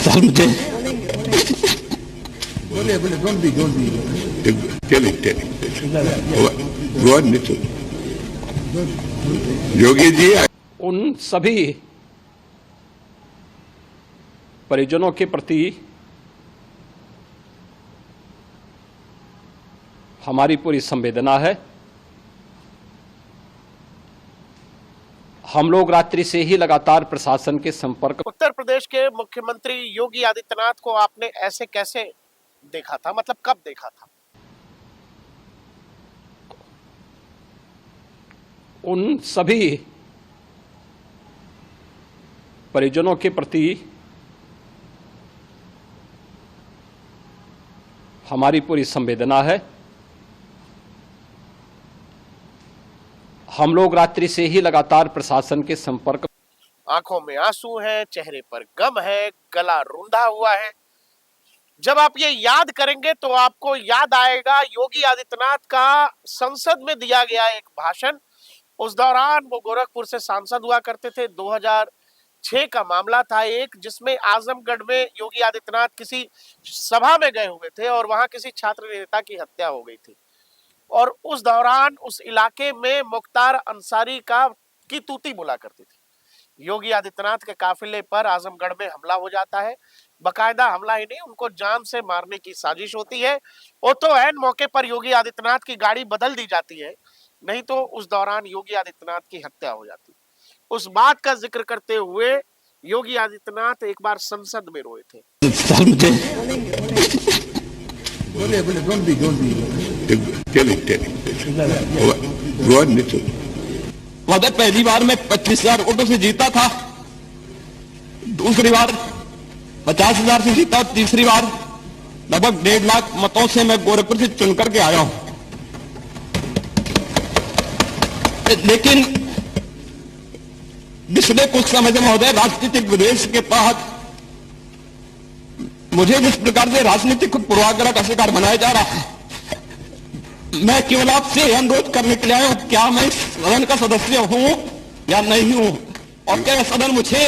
Sir मुझे बोले don't be Yogi ji उन सभी परिजनों के प्रति हमारी पूरी संवेदना है। हम लोग रात्रि से ही लगातार प्रशासन के संपर्क। उत्तर प्रदेश के मुख्यमंत्री योगी आदित्यनाथ को आपने ऐसे कैसे देखा था, मतलब कब देखा था? उन सभी परिजनों के प्रति हमारी पूरी संवेदना है। हम लोग रात्रि से ही लगातार प्रशासन के संपर्क। आंखों में आंसू है, चेहरे पर गम है, गला रूंधा हुआ है। जब आप ये याद करेंगे तो आपको याद आएगा योगी आदित्यनाथ का संसद में दिया गया एक भाषण। उस दौरान वो गोरखपुर से सांसद हुआ करते थे। 2006 का मामला था एक, जिसमें आजमगढ़ में योगी आदित्यनाथ किसी सभा में गए हुए थे और वहां किसी छात्र नेता की हत्या हो गई थी। और उस दौरान उस इलाके में मुख्तार अंसारी की तूती बोला करती थी। योगी आदित्यनाथ के काफिले पर आजमगढ़ में हमला हो जाता है। बकायदा हमला ही नहीं, उनको जान से मारने की साजिश होती है। वो तो ऐन मौके पर योगी आदित्यनाथ की गाड़ी बदल दी जाती है, नहीं तो उस दौरान योगी आदित्यनाथ की हत्या हो जाती। उस बात का जिक्र करते हुए योगी आदित्यनाथ एक बार संसद में रोए थे। सर मुझे बोले डोंट बी वादा पहली बार मैं 25,000 वोटों से जीता था, दूसरी बार 50,000 से जीता और तीसरी बार लगभग 1.5 लाख मतों से मैं गोरखपुर से चुन करके आया हूं। लेकिन पिछले कुछ समय से महोदय राजनीतिक विद्वेष के तहत मुझे जिस प्रकार से राजनीतिक पूर्वाग्रह का शिकार बनाया जा रहा है, मैं केवल आपसे अनुरोध करने के लिए आया हूं, क्या मैं इस सदन का सदस्य हूं या नहीं हूं, और क्या सदन मुझे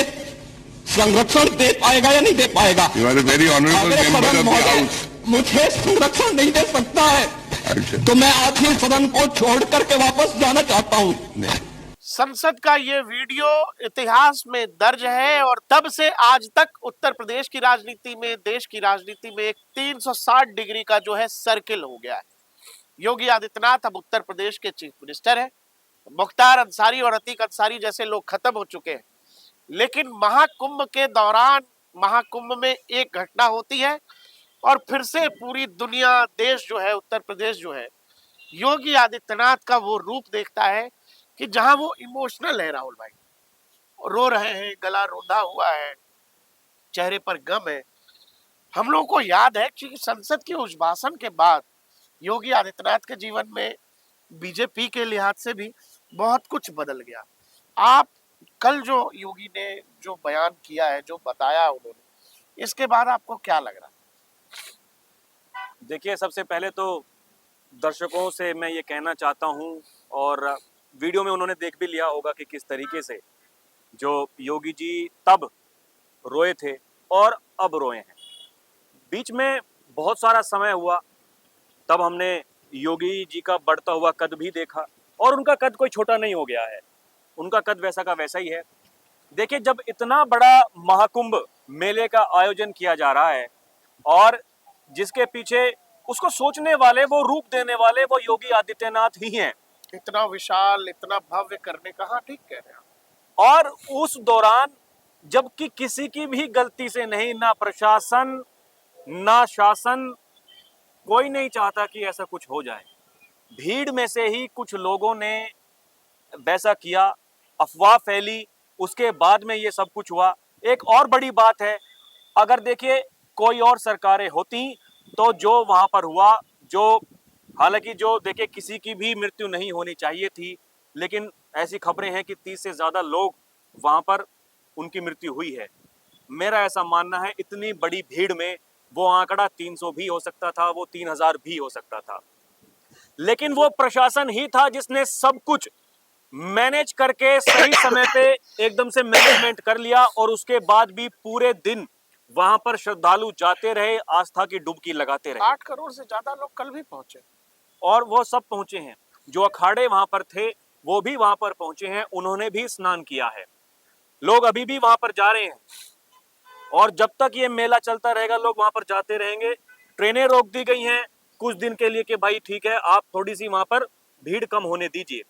संरक्षण दे पाएगा या नहीं दे पाएगा? अगर सदन महोदय मुझे संरक्षण नहीं दे सकता है तो मैं आज ही सदन को छोड़ करके वापस जाना चाहता हूं। संसद का ये वीडियो इतिहास में दर्ज है और तब से आज तक उत्तर प्रदेश की राजनीति में, देश की राजनीति में एक 360 डिग्री का जो है सर्किल हो गया है। योगी आदित्यनाथ अब उत्तर प्रदेश के चीफ मिनिस्टर हैं। मुख्तार अंसारी और अतीक अंसारी जैसे लोग खत्म हो चुके हैं, लेकिन महाकुंभ के दौरान महाकुंभ में एक घटना होती है और फिर से पूरी दुनिया, देश जो है, उत्तर प्रदेश जो है, योगी आदित्यनाथ का वो रूप देखता है कि जहां वो इमोशनल है। राहुल भाई रो रहे हैं, गला रूंधा हुआ है, चेहरे पर गम है। हम लोगों को याद है कि संसद के उस भाषण के बाद योगी आदित्यनाथ के जीवन में बीजेपी के लिहाज से भी बहुत कुछ बदल गया। आप कल जो योगी ने जो बयान किया है, जो बताया उन्होंने, इसके बाद आपको क्या लग रहा है? देखिए, सबसे पहले तो दर्शकों से मैं ये कहना चाहता हूँ, और वीडियो में उन्होंने देख भी लिया होगा कि किस तरीके से जो योगी जी तब रोए थे और अब रोए हैं। बीच में बहुत सारा समय हुआ, तब हमने योगी जी का बढ़ता हुआ कद भी देखा, और उनका कद कोई छोटा नहीं हो गया है, उनका कद वैसा का वैसा ही है। देखिए, जब इतना बड़ा महाकुंभ मेले का आयोजन किया जा रहा है और जिसके पीछे उसको सोचने वाले, वो रूप देने वाले, वो योगी आदित्यनाथ ही हैं। इतना विशाल, इतना भव्य करने का, हाँ ठीक कह रहे हैं। और उस दौरान जबकि किसी की भी गलती से नहीं, ना प्रशासन ना शासन, कोई नहीं चाहता कि ऐसा कुछ हो जाए। भीड़ में से ही कुछ लोगों ने वैसा किया, अफवाह फैली, उसके बाद में ये सब कुछ हुआ। एक और बड़ी बात है, अगर देखिए कोई और सरकारें होती तो जो वहां पर हुआ, जो हालांकि जो देखिए किसी की भी मृत्यु नहीं होनी चाहिए थी, लेकिन ऐसी खबरें हैं कि 30 से ज्यादा लोग वहां पर उनकी मृत्यु हुई है। मेरा ऐसा मानना है, इतनी बड़ी भीड़ में वो आंकड़ा 300 भी हो सकता था, वो 3000 भी हो सकता था, लेकिन वो प्रशासन ही था जिसने सब कुछ मैनेज करके सही समय पे एकदम से मैनेजमेंट कर लिया। और उसके बाद भी पूरे दिन वहां पर श्रद्धालु जाते रहे, आस्था की डुबकी लगाते रहे। 8 करोड़ से ज्यादा लोग कल भी पहुंचे। और वो सब पहुंचे हैं, जो अखाड़े वहां पर थे वो भी वहां पर पहुंचे हैं, उन्होंने भी स्नान किया है। लोग अभी भी वहां पर जा रहे हैं और जब तक ये मेला चलता रहेगा लोग वहां पर जाते रहेंगे। ट्रेनें रोक दी गई हैं कुछ दिन के लिए कि भाई ठीक है, आप थोड़ी सी वहां पर भीड़ कम होने दीजिए।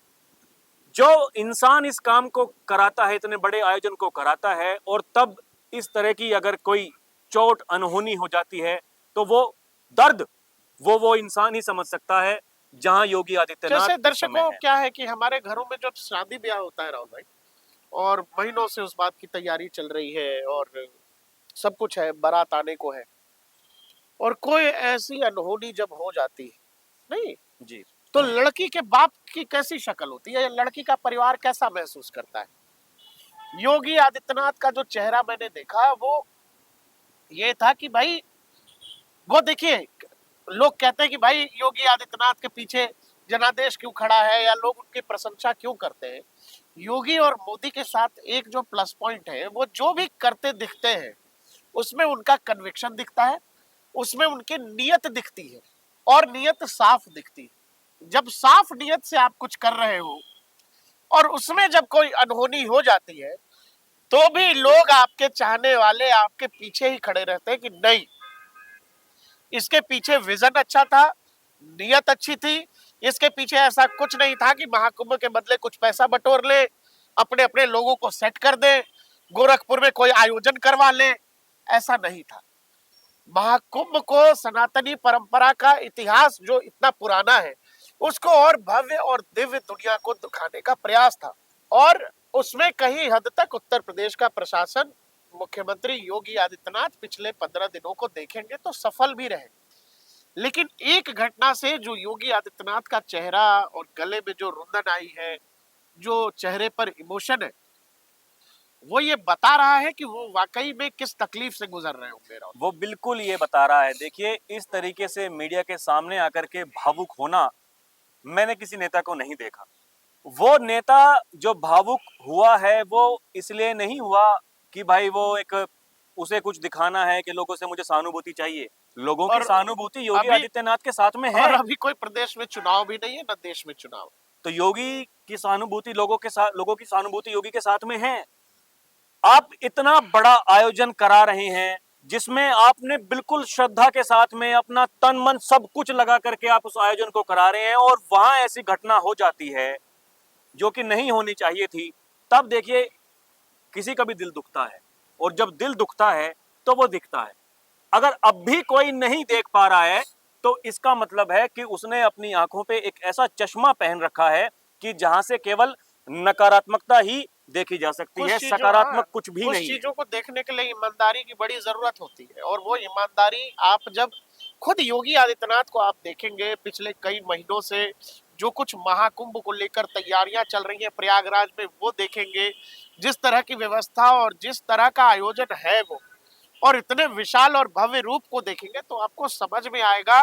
जो इंसान इस काम को कराता है, इतने बड़े आयोजन को कराता है, और तब इस तरह की अगर कोई चोट अनहोनी हो जाती है तो वो दर्द वो इंसान ही समझ सकता है, जहां योगी आदित्यनाथ जैसे इस समय दर्शकों है। क्या है कि हमारे घरों में जब शादी ब्याह होता है राहुल भाई, और महीनों से उस बात की तैयारी चल रही है और सब कुछ है, बारात आने को है, और कोई ऐसी अनहोनी जब हो जाती है नहीं, जी, तो लड़की के बाप की कैसी शक्ल होती है, या लड़की का परिवार कैसा महसूस करता है। योगी आदित्यनाथ का जो चेहरा मैंने देखा वो ये था कि भाई, वो देखिए, लोग कहते हैं कि भाई योगी आदित्यनाथ के पीछे जनादेश क्यों खड़ा है, या लोग उनकी प्रशंसा क्यों करते हैं। योगी और मोदी के साथ एक जो प्लस पॉइंट है, वो जो भी करते दिखते हैं उसमें उनका कन्विक्शन दिखता है, उसमें उनकी नीयत दिखती है, और नीयत साफ दिखती है। जब साफ नीयत से आप कुछ कर रहे हो और उसमें जब कोई अनहोनी हो जाती है, तो भी लोग, आपके चाहने वाले आपके पीछे ही खड़े रहते हैं कि नहीं, इसके पीछे विजन अच्छा था, नीयत अच्छी थी, इसके पीछे ऐसा कुछ नहीं था कि महाकुंभ के बदले कुछ पैसा बटोर ले, अपने अपने लोगों को सेट कर दे, गोरखपुर में कोई आयोजन करवा ले। ऐसा नहीं था। महाकुंभ को, सनातनी परंपरा का इतिहास जो इतना पुराना है, उसको और भव्य और दिव्य दुनिया को दिखाने का प्रयास था, और उसमें कहीं हद तक उत्तर प्रदेश का प्रशासन, मुख्यमंत्री योगी आदित्यनाथ पिछले 15 दिनों को देखेंगे तो सफल भी रहे। लेकिन एक घटना से जो योगी आदित्यनाथ का चेहरा और गले में जो रुंदन आई है, जो चेहरे पर इमोशन है, वो ये बता रहा है कि वो वाकई में किस तकलीफ से गुजर रहे होंगे। वो बिल्कुल ये बता रहा है। देखिए, इस तरीके से मीडिया के सामने आकर के भावुक होना मैंने किसी नेता को नहीं देखा। वो नेता जो भावुक हुआ है वो इसलिए नहीं हुआ कि भाई वो एक, उसे कुछ दिखाना है कि लोगों से मुझे सहानुभूति चाहिए। लोगों की सहानुभूति योगी आदित्यनाथ के साथ में है। और अभी कोई प्रदेश में चुनाव भी नहीं है, न देश में चुनाव, तो योगी की सहानुभूति लोगों के साथ, लोगों की सहानुभूति योगी के साथ में है। आप इतना बड़ा आयोजन करा रहे हैं जिसमें आपने बिल्कुल श्रद्धा के साथ में अपना तन मन सब कुछ लगा करके आप उस आयोजन को करा रहे हैं, और वहां ऐसी घटना हो जाती है जो कि नहीं होनी चाहिए थी। तब देखिए किसी का भी दिल दुखता है, और जब दिल दुखता है तो वो दिखता है। अगर अब भी कोई नहीं देख पा रहा है तो इसका मतलब है कि उसने अपनी आंखों पे एक ऐसा चश्मा पहन रखा है कि जहां से केवल नकारात्मकता ही देखी जा सकती है, सकारात्मक कुछ भी नहीं। चीजों को देखने के लिए ईमानदारी की बड़ी जरूरत होती है, और वो ईमानदारी आप जब खुद योगी आदित्यनाथ को आप देखेंगे, पिछले कई महीनों से जो कुछ महाकुंभ को लेकर तैयारियां चल रही हैं प्रयागराज में, वो देखेंगे, जिस तरह की व्यवस्था और जिस तरह का आयोजन है वो, और इतने विशाल और भव्य रूप को देखेंगे, तो आपको समझ में आएगा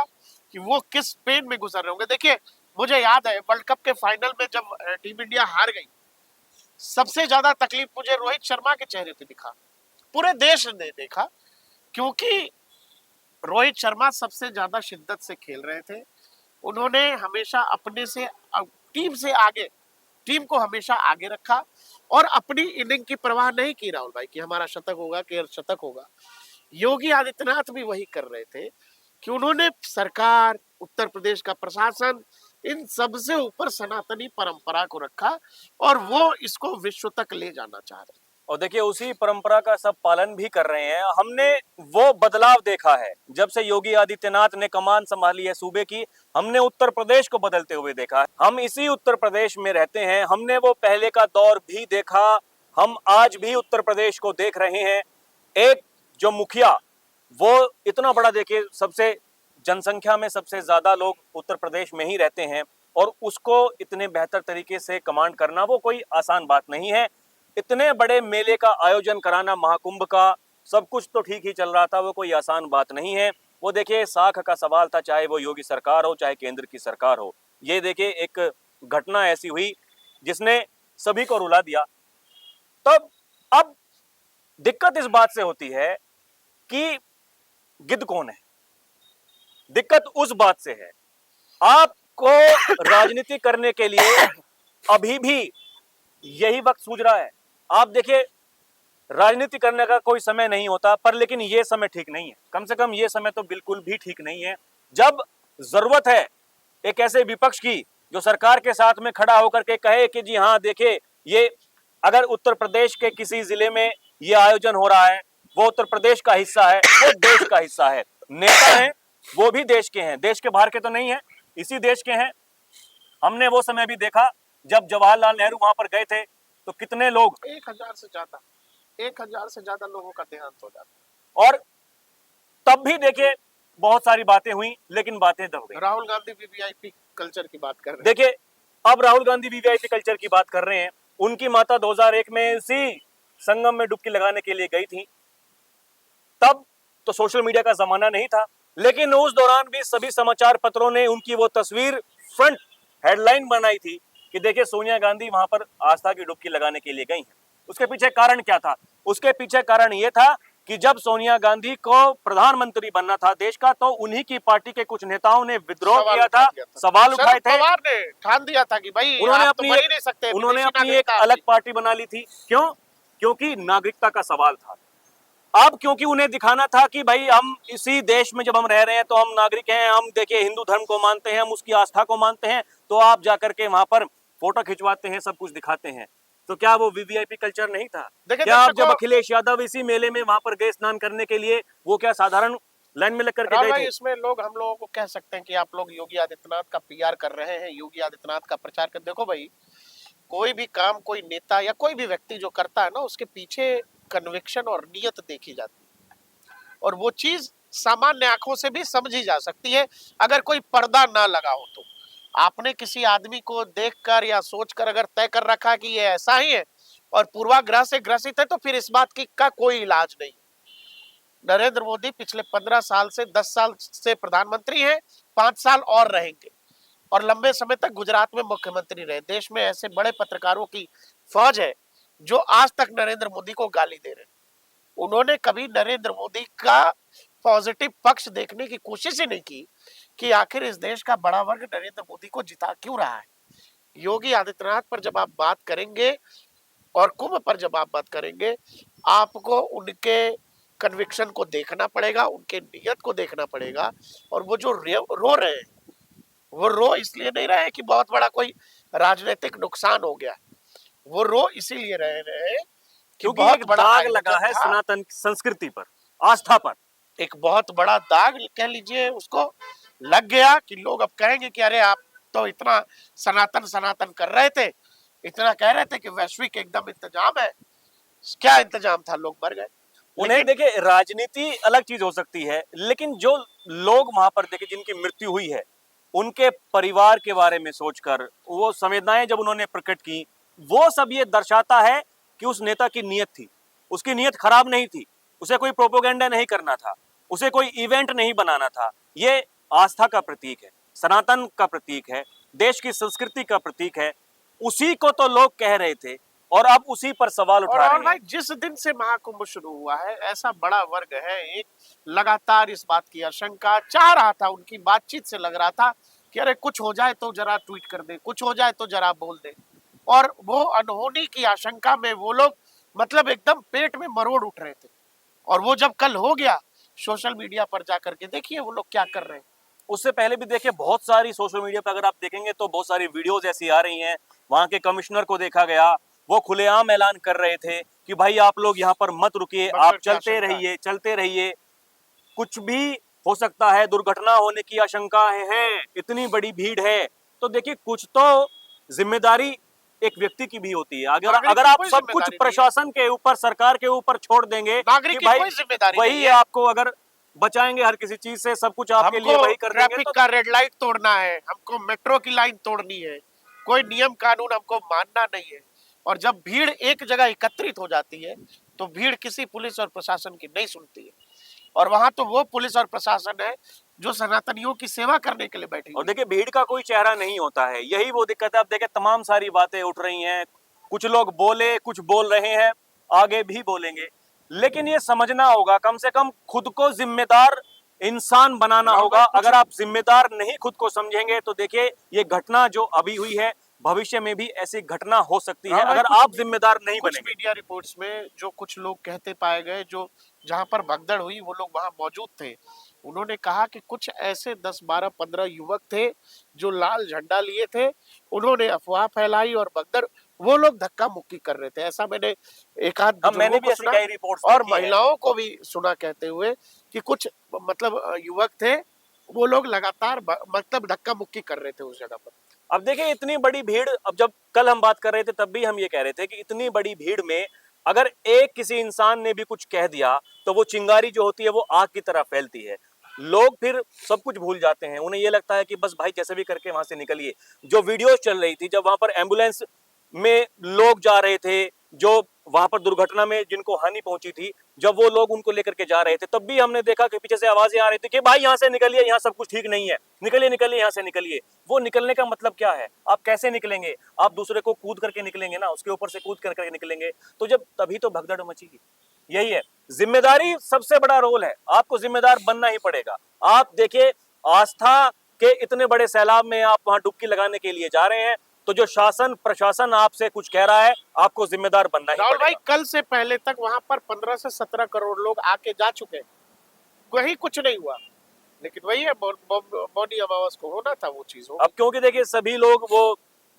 कि वो किस पेन में गुजर रहे होंगे। देखिए, मुझे याद है वर्ल्ड कप के फाइनल में जब टीम इंडिया हार गई, सबसे ज्यादा तकलीफ मुझे रोहित शर्मा के चेहरे पे दिखा, पूरे देश ने देखा, क्योंकि रोहित शर्मा सबसे ज्यादा शिद्दत से खेल रहे थे। उन्होंने हमेशा अपने से, टीम से आगे, टीम को हमेशा आगे रखा, और अपनी इनिंग की परवाह नहीं की राहुल भाई कि हमारा शतक होगा कि शतक होगा। योगी आदित्यनाथ भी वही कर रहे थे कि उन्होंने सरकार, उत्तर प्रदेश का प्रशासन, इन सबसे ऊपर सनातनी परंपरा को रखा, और वो इसको विश्व तक ले जाना चाह रहे। और देखिए उसी परंपरा का सब पालन भी कर रहे हैं। हमने वो बदलाव देखा है जब से योगी आदित्यनाथ ने कमान संभाली है सूबे की। हमने उत्तर प्रदेश को बदलते हुए देखा है। हम इसी उत्तर प्रदेश में रहते हैं, हमने वो पहले का दौर भी देखा, हम आज भी उत्तर प्रदेश को देख रहे हैं। एक जो मुखिया, वो इतना बड़ा, देखिए सबसे जनसंख्या में सबसे ज्यादा लोग उत्तर प्रदेश में ही रहते हैं, और उसको इतने बेहतर तरीके से कमांड करना वो कोई आसान बात नहीं है। इतने बड़े मेले का आयोजन कराना, महाकुंभ का, सब कुछ तो ठीक ही चल रहा था, वो कोई आसान बात नहीं है। वो देखिए साख का सवाल था, चाहे वो योगी सरकार हो चाहे केंद्र की सरकार हो। ये देखिए एक घटना ऐसी हुई जिसने सभी को रुला दिया। तब अब दिक्कत इस बात से होती है कि गिद्ध कौन है। दिक्कत उस बात से है, आपको राजनीति करने के लिए अभी भी यही वक्त सूझ रहा है। आप देखिए, राजनीति करने का कोई समय नहीं होता, पर लेकिन ये समय ठीक नहीं है। कम से कम ये समय तो बिल्कुल भी ठीक नहीं है, जब जरूरत है एक ऐसे विपक्ष की जो सरकार के साथ में खड़ा होकर के कहे कि जी हाँ देखिए, ये अगर उत्तर प्रदेश के किसी जिले में ये आयोजन हो रहा है, वो उत्तर प्रदेश का हिस्सा है, वो देश का हिस्सा है। नेता हैं वो भी देश के हैं, देश के बाहर के तो नहीं है, इसी देश के हैं। हमने वो समय भी देखा जब जवाहरलाल नेहरू वहां पर गए थे तो कितने लोग, 1000 से ज्यादा लोगों का देहांत हो जाता। और तब भी देखिए बहुत सारी बातें हुई, लेकिन बातें दब गई। राहुल गांधी वीवीआईपी कल्चर की बात कर रहे हैं। देखिए, अब राहुल गांधी वीवीआईपी कल्चर की बात कर रहे हैं। उनकी माता 2001 में इसी संगम में डुबकी लगाने के लिए गई थी। तब तो सोशल मीडिया का जमाना नहीं था, लेकिन उस दौरान भी सभी समाचार पत्रों ने उनकी वो तस्वीर फ्रंट हेडलाइन बनाई थी कि देखिए सोनिया गांधी वहां पर आस्था की डुबकी लगाने के लिए गई हैं। उसके पीछे कारण क्या था? उसके पीछे कारण ये था कि जब सोनिया गांधी को प्रधानमंत्री बनना था देश का, तो उन्हीं की पार्टी के कुछ नेताओं ने विद्रोह किया था, सवाल उठाए थे। पवार ने ठान दिया था कि भाई उन्होंने आप तो बन ही नहीं सकते, अपनी एक अलग पार्टी बना ली थी। क्यों? क्योंकि नागरिकता का सवाल था। अब क्योंकि उन्हें दिखाना था कि भाई हम इसी देश में जब हम रह रहे हैं तो हम नागरिक हैं, हम देखिए हिंदू धर्म को मानते हैं, हम उसकी आस्था को मानते हैं, तो आप जाकर के वहां पर फोटो खिंचवाते हैं, सब कुछ दिखाते हैं। तो क्या वो वीवीआईपी कल्चर नहीं था? क्या आप जब अखिलेश यादव इसी मेले में वहां पर गए स्नान करने के लिए, वो क्या साधारण लाइन में लग करके गए थे? इसमें लोग, हम लोगों को कह सकते हैं कि आप लोग योगी आदित्यनाथ का पीआर कर रहे हैं, योगी आदित्यनाथ का प्रचार कर। देखो भाई, कोई भी काम कोई नेता या कोई भी व्यक्ति जो करता है ना, उसके पीछे कन्विक्शन और नियत देखी जाती है, और वो चीज सामान्य आंखों से भी समझी जा सकती है अगर कोई पर्दा ना लगा हो। तो आपने किसी आदमी को देखकर या सोचकर अगर तय कर रखा कि ये ऐसा ही है और पूर्वाग्रह से ग्रसित है, तो फिर इस बात की का कोई इलाज नहीं। नरेंद्र मोदी पिछले 15 साल से 10 साल से प्रधानमंत्री हैं, 5 साल और रहेंगे, और लंबे समय तक गुजरात में मुख्यमंत्री रहे। देश में ऐसे बड़े पत्रकारों की फौज है जो आज तक नरेंद्र मोदी को गाली दे रहे हैं। उन्होंने कभी नरेंद्र मोदी का पॉजिटिव पक्ष देखने की कोशिश ही नहीं की कि आखिर इस देश का बड़ा वर्ग नरेंद्र मोदी को जिता क्यों रहा है। योगी आदित्यनाथ पर जब आप बात करेंगे और कुंभ पर जब आप बात करेंगे, आपको उनके कन्विक्शन को देखना पड़ेगा, उनके नियत को देखना पड़ेगा। और वो जो रो रहे हैं, वो रो इसलिए नहीं रहे कि बहुत बड़ा कोई राजनीतिक नुकसान हो गया, वो रो इसीलिए रहे हैं क्योंकि एक दाग लगा है सनातन संस्कृति पर, आस्था पर। एक बहुत बड़ा दाग कह लीजिए उसको लग गया कि लोग अब कहेंगे कि अरे आप तो इतना सनातन सनातन कर रहे थे, इतना कह रहे थे कि वैश्विक एकदम इंतजाम है। क्या इंतजाम था? लोग मर गए। उन्हें देखिए, राजनीति अलग चीज हो सकती है, लेकिन जो लोग वहां पर देखे जिनकी मृत्यु हुई है, उनके परिवार के बारे में सोचकर वो संवेदनाएं जब उन्होंने प्रकट की, वो सब ये दर्शाता है कि उस नेता की नियत थी, उसकी नियत खराब नहीं थी, उसे कोई प्रोपोगेंडा नहीं करना था, उसे कोई इवेंट नहीं बनाना था। ये आस्था का प्रतीक है, सनातन का प्रतीक है, देश की संस्कृति का प्रतीक है। उसी को तो लोग कह रहे थे और अब उसी पर सवाल उठा रहे हैं। जिस दिन से महाकुंभ शुरू हुआ है, ऐसा बड़ा वर्ग है एक लगातार इस बात की आशंका चाह रहा था, उनकी बातचीत से लग रहा था कि अरे कुछ हो जाए तो जरा ट्वीट कर दे, कुछ हो जाए तो जरा बोल दे। और वो अनहोनी की आशंका में वो लोग मतलब एकदम पेट में मरोड़ उठ रहे थे। और वो जब कल हो गया, सोशल मीडिया पर जाकर के देखिए वो लोग क्या कर रहे हैं। उससे पहले भी देखिए, बहुत सारी सोशल मीडिया पर अगर आप देखेंगे तो बहुत सारी वीडियोज ऐसी आ रही हैं। वहां के कमिश्नर को देखा गया, वो खुलेआम ऐलान कर रहे थे कि भाई आप लोग यहाँ पर मत रुकिए, आप चलते रहिए, कुछ भी हो सकता है, दुर्घटना होने की आशंका है, इतनी बड़ी भीड़ है। तो देखिए, कुछ तो जिम्मेदारी एक व्यक्ति की भी होती है। अगर आप सब कुछ प्रशासन के ऊपर, सरकार के ऊपर छोड़ देंगे कि भाई वही आपको अगर बचाएंगे हर किसी चीज से, सब कुछ आपके लिए वही कर देंगे। ट्रैफिक का रेड लाइट तोड़ना है, हमको मेट्रो की लाइन तोड़नी है, कोई नियम कानून हमको मानना नहीं है। और जब भीड़ एक जगह एकत्रित हो जाती है तो भीड़ किसी पुलिस और प्रशासन की नहीं सुनती है। और वहां तो वो पुलिस और प्रशासन है जो सनातनियों की सेवा करने के लिए बैठी। और देखिए, भीड़ का कोई चेहरा नहीं होता है, यही वो दिक्कत है। अब देखिए, तमाम सारी बातें उठ रही हैं, कुछ लोग बोले, कुछ बोल रहे हैं, आगे भी बोलेंगे, लेकिन ये समझना होगा, कम से कम खुद को जिम्मेदार इंसान बनाना होगा। अगर आप जिम्मेदार नहीं खुद को समझेंगे तो देखिए ये घटना जो अभी हुई है, भविष्य में भी ऐसी घटना हो सकती है अगर आप जिम्मेदार नहीं कुछ बनेंगे। मीडिया रिपोर्ट्स में जो कुछ लोग कहते पाए गए, जो जहां पर भगदड़ हुई वो लोग वहां मौजूद थे, उन्होंने कहा कि कुछ ऐसे 10, 12, 15 युवक थे जो लाल झंडा लिए थे, उन्होंने अफवाह फैलाई और भगदड़, वो लोग धक्का मुक्की कर रहे थे। ऐसा मैंने एक आध मैंने बुजुर्गों भी को ऐसी सुना कई रिपोर्ट्स और देखी है। महिलाओं को भी सुना कहते हुए कि कुछ मतलब युवक थे, वो लोग लगातार मतलब धक्का मुक्की कर रहे थे उस जगह पर। अब देखिए इतनी बड़ी भीड़, अब जब कल हम बात कर रहे थे तब भी हम ये कह रहे थे कि इतनी बड़ी भीड़ में अगर एक किसी इंसान ने भी कुछ कह दिया तो वो चिंगारी जो होती है वो आग की तरह फैलती है। लोग फिर सब कुछ भूल जाते हैं, उन्हें ये लगता है कि बस भाई जैसे भी करके वहां से निकलिए। जो वीडियोस चल रही थी, जब वहां पर एम्बुलेंस में लोग जा रहे थे, जो वहां पर दुर्घटना में जिनको हानि पहुंची थी, जब वो लोग उनको लेकर के जा रहे थे, तब भी हमने देखा कि पीछे से आवाजें आ रही थी कि भाई यहाँ से निकलिए, यहाँ सब कुछ ठीक नहीं है, निकलिए निकलिए यहाँ से निकलिए। वो निकलने का मतलब क्या है? आप कैसे निकलेंगे? आप दूसरे को कूद करके निकलेंगे ना, उसके ऊपर से कूद करके निकलेंगे, तो जब तभी तो भगदड़ मचेगी। यही है, जिम्मेदारी सबसे बड़ा रोल है, आपको जिम्मेदार बनना ही पड़ेगा। आप देखिए आस्था के इतने बड़े सैलाब में आप वहां डुबकी लगाने के लिए जा रहे हैं, तो जो शासन प्रशासन आपसे कुछ कह रहा है, आपको जिम्मेदार बनना ही राहुल भाई, पड़ेगा। कल से पहले तक वहां पर 15 से 17 करोड़ लोग आके जा चुके हैं, कहीं कुछ नहीं हुआ, लेकिन वही है मौनी अमावस को होना था वो चीज हो। अब क्योंकि देखिए सभी लोग वो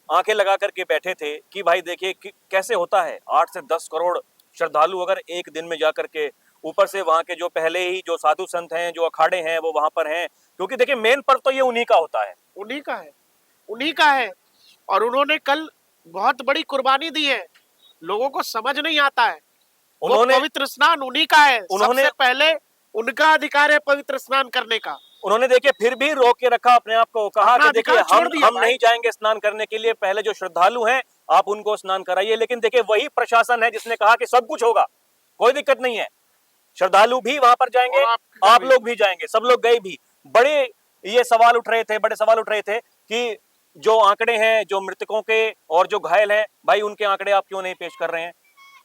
आंखें लगा करके बैठे थे कि भाई देखिए कैसे होता है, 8 से 10 करोड़ श्रद्धालु अगर एक दिन में जाकर के, ऊपर से वहां के जो पहले ही जो साधु संत हैं, जो अखाड़े हैं, वो वहां पर हैं, क्योंकि देखिए मेन पर्व तो ये उन्हीं का होता है। उन्हीं का है, उन्हीं का है। और उन्होंने कल बहुत बड़ी कुर्बानी दी है, लोगों को समझ नहीं आता है। उन्होंने पवित्र स्नान उन्हीं का है, सबसे पहले उनका अधिकार है पवित्र स्नान करने का। उन्होंने देखिए फिर भी रोक के रखा अपने आप को, कहा कि देखिए हम नहीं जाएंगे स्नान करने के लिए, पहले जो श्रद्धालु हैं आप उनको स्नान कराइए। लेकिन देखिए वही प्रशासन है जिसने कहा कि सब कुछ होगा, कोई दिक्कत नहीं है, श्रद्धालु भी वहां पर जाएंगे, आप लोग भी जाएंगे, सब लोग गए भी। बड़े ये सवाल उठ रहे थे, बड़े सवाल उठ रहे थे कि जो आंकड़े हैं, जो मृतकों के और जो घायल हैं, भाई उनके आंकड़े आप क्यों नहीं पेश कर रहे हैं?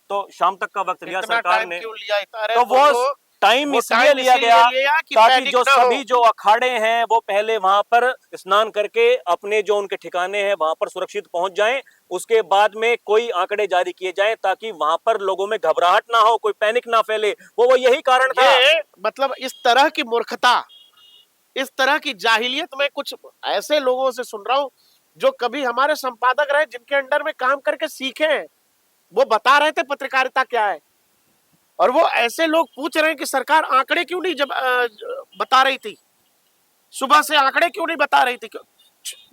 तो शाम तक का वक्त लिया सरकार ने, तो वो टाइम इसलिए लिया गया ताकि जो सभी जो अखाड़े हैं वो पहले वहां पर स्नान करके अपने जो उनके ठिकाने हैं वहां पर सुरक्षित पहुंच जाएं, उसके बाद में कोई आंकड़े जारी किए जाएं ताकि वहां पर लोगों में घबराहट ना हो, कोई पैनिक ना फैले। वो यही कारण था। मतलब इस तरह की मूर्खता, इस तरह की जाहिलियत में कुछ ऐसे लोगों से सुन रहा हूं जो कभी हमारे संपादक रहे, जिनके अंडर में काम करके सीखे हैं, वो बता रहे थे पत्रकारिता क्या है, और वो ऐसे लोग पूछ रहे हैं कि सरकार आंकड़े क्यों नहीं जब बता रही थी, सुबह से आंकड़े क्यों नहीं बता रही थी।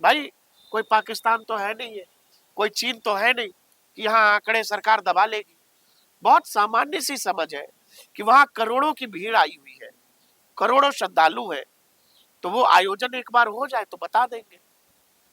भाई कोई पाकिस्तान तो है नहीं है, कोई चीन तो है नहीं कि यहाँ आंकड़े सरकार दबा लेगी। बहुत सामान्य सी समझ है कि वहां करोड़ों की भीड़ आई हुई है, करोड़ों श्रद्धालु है, तो वो आयोजन एक बार हो जाए तो बता देंगे।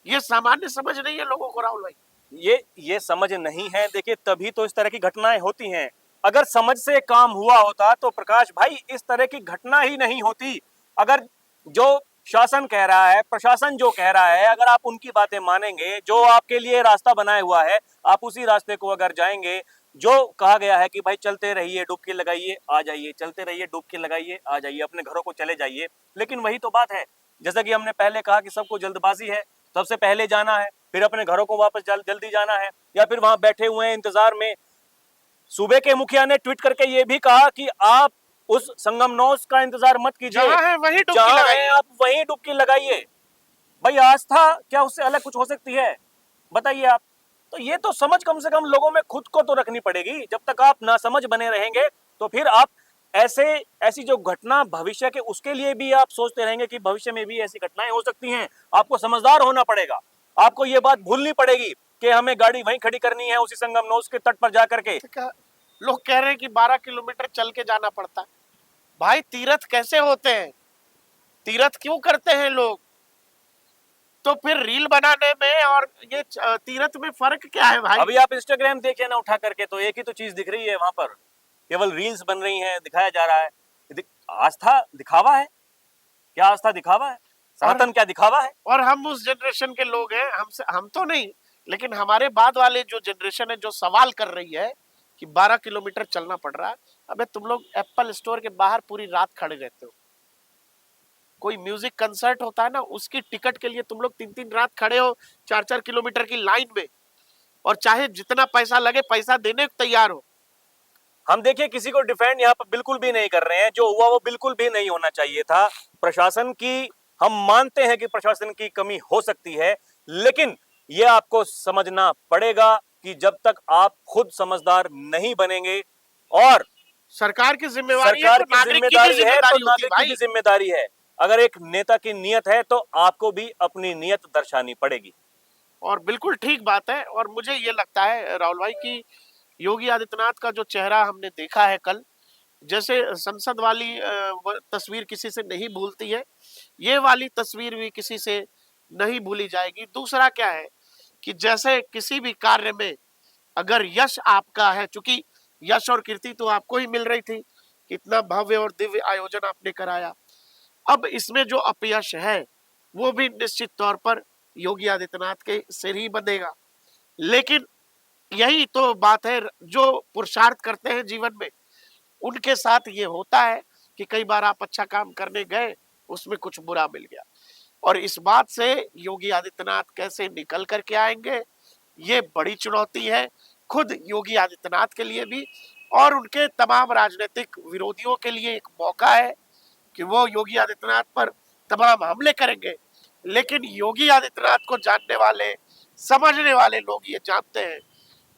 ये सामान्य समझ नहीं है लोगों को राहुल भाई, ये समझ नहीं है। देखिए तभी तो इस तरह की घटनाएं होती हैं। अगर समझ से काम हुआ होता तो प्रकाश भाई इस तरह की घटना ही नहीं होती। अगर जो शासन कह रहा है, प्रशासन जो कह रहा है, अगर आप उनकी बातें मानेंगे, जो आपके लिए रास्ता बनाया हुआ है आप उसी रास्ते को अगर जाएंगे, जो कहा गया है कि भाई चलते रहिए डुबकी लगाइए आ जाइए, चलते रहिए डुबकी लगाइए आ जाइए, अपने घरों को चले जाइए। लेकिन वही तो बात है, जैसा कि हमने पहले कहा कि सबको जल्दबाजी है, सबसे पहले जाना है, फिर अपने घरों को वापस जल्दी जाना है, या फिर वहां बैठे हुए हैं इंतजार में। सूबे के मुखिया ने ट्वीट करके ये भी कहा कि आप उस संगम नौस का इंतजार मत कीजिए, जहां है वहीं डुबकी जहां लगाइए, है आप वहीं डुबकी लगाइए। भाई आस्था क्या उससे अलग कुछ हो सकती है? बताइए आप। तो ये तो समझ कम से कम लोगों में खुद को तो रखनी पड़ेगी। जब तक आप नासमझ बने रहेंगे तो फिर आप ऐसी जो घटना भविष्य के, उसके लिए भी आप सोचते रहेंगे कि भविष्य में भी ऐसी घटनाएं हो सकती हैं। आपको समझदार होना पड़ेगा, आपको ये बात भूलनी पड़ेगी कि हमें गाड़ी वहीं खड़ी करनी है उसी संगम नौस के तट पर जाकर के। लोग कह रहे हैं कि 12 किलोमीटर चल के जाना पड़ता है। भाई तीर्थ कैसे होते हैं, तीर्थ क्यों करते हैं लोग? तो फिर रील बनाने में और ये तीर्थ में फर्क क्या है भाई? अभी आप इंस्टाग्राम देखिए ना उठा करके, तो एक ही तो चीज दिख रही है वहां पर, केवल रील्स बन रही हैं, दिखाया जा रहा है। आस्था दिखावा है क्या? आस्था दिखावा है? सनातन क्या दिखावा है? और हम उस जनरेशन के लोग हैं, हम तो नहीं, लेकिन हमारे बाद वाले जो जनरेशन है जो सवाल कर रही है कि 12 किलोमीटर चलना पड़ रहा है। अबे तुम लोग एप्पल स्टोर के बाहर पूरी रात खड़े रहते हो, कोई म्यूजिक कंसर्ट होता है ना, उसकी टिकट के लिए तुम लोग 3-3 रात खड़े हो 4-4 किलोमीटर की लाइन में, और चाहे जितना पैसा लगे पैसा देने को तैयार हो। हम देखिए किसी को डिफेंड यहाँ पर बिल्कुल भी नहीं कर रहे हैं, जो हुआ वो बिल्कुल भी नहीं होना चाहिए था। प्रशासन की, हम मानते हैं कि प्रशासन की कमी हो सकती है, लेकिन यह आपको समझना पड़ेगा कि जब तक आप खुद समझदार नहीं बनेंगे, और सरकार की जिम्मेवारी है सरकार तो की नागरिक की जिम्मेदारी भी है तो जिम्मेदारी होती है नागरिक की भाई। भी जिम्मेदारी है। अगर एक नेता की नीयत है तो आपको भी अपनी नीयत दर्शानी पड़ेगी। और बिल्कुल ठीक बात है। और मुझे ये लगता है राहुल भाई कि योगी आदित्यनाथ का जो चेहरा हमने देखा है कल, जैसे संसद वाली तस्वीर किसी से नहीं भूलती है, ये वाली तस्वीर भी किसी से नहीं भूली जाएगी। दूसरा क्या है कि जैसे किसी भी कार्य में अगर यश आपका है, चूंकि यश और कीर्ति तो आपको ही मिल रही थी, कितना भव्य और दिव्य आयोजन आपने कराया, अब इसमें जो अपयश है वो भी निश्चित तौर पर योगी आदित्यनाथ के सिर ही बनेगा। लेकिन यही तो बात है, जो पुरुषार्थ करते हैं जीवन में उनके साथ ये होता है कि कई बार आप अच्छा काम करने गए, उसमें कुछ बुरा मिल गया। और इस बात से योगी आदित्यनाथ कैसे निकल करके आएंगे, ये बड़ी चुनौती है खुद योगी आदित्यनाथ के लिए भी, और उनके तमाम राजनीतिक विरोधियों के लिए एक मौका है कि वो योगी आदित्यनाथ पर तमाम हमले करेंगे। लेकिन योगी आदित्यनाथ को जानने वाले, समझने वाले लोग ये जानते हैं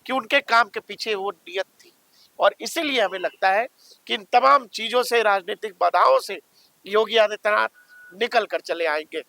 कि उनके काम के पीछे वो नियत थी, और इसीलिए हमें लगता है कि इन तमाम चीजों से, राजनीतिक बाधाओं से योगी आदित्यनाथ निकल कर चले आएंगे।